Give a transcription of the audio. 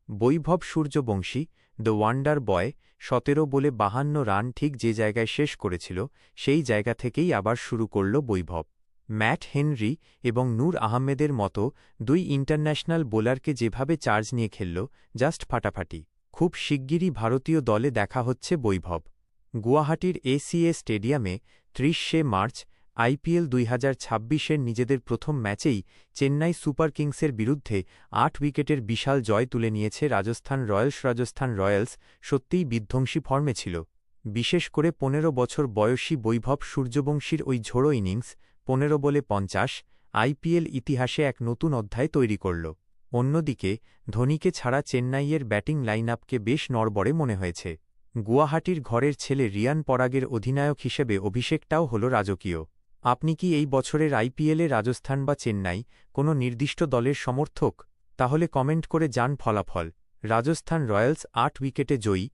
Vaibhav Suryavanshi, the wonder বয়, ১৭ বলে ৫২ run ঠিক যে জায়গায় শেষ করেছিল, সেই জায়গা থেকেই আবার শুরু করল বৈভব। ম্যাট হেনরি এবং নূর আহমেদের মতো দুই ইন্টারন্যাশনাল বোলারকে যেভাবে চার্জ নিয়ে খেলল, জাস্ট ফাটাফাটি। খুব শিগগিরই ভারতীয় দলে দেখা হচ্ছে বৈভব। গুয়াহাটির এসিএ স্টেডিয়ামে ৩০শে মার্চ আইপিএল ২০২৬-এর নিজেদের প্রথম ম্যাচেই চেন্নাই সুপার কিংসের বিরুদ্ধে ৮ উইকেটের বিশাল জয় তুলে নিয়েছে রাজস্থান রয়্যালস। রাজস্থান রয়্যালস সত্যিই বিধ্বংসী ফর্মে ছিল। বিশেষ করে ১৫ বছর বয়সী বৈভব সূর্যবংশীর ওই ঝোড়ো ইনিংস, ১৫ বলে ৫০, আইপিএল ইতিহাসে এক নতুন অধ্যায় তৈরি করল। অন্যদিকে ধোনিকে ছাড়া চেন্নাইয়ের ব্যাটিং লাইনআপকে বেশ নড়বড়ে মনে হয়েছে। গুয়াহাটির ঘরের ছেলে রিয়ান পরাগের অধিনায়ক হিসেবে অভিষেকটাও হল রাজকীয়। আপনি কি এই বছরের আইপিএলে রাজস্থান বা চেন্নাই কোনো নির্দিষ্ট দলের সমর্থক? তাহলে কমেন্ট করে জান ফলাফল। রাজস্থান রয়্যালস ৮ উইকেটে জয়ী।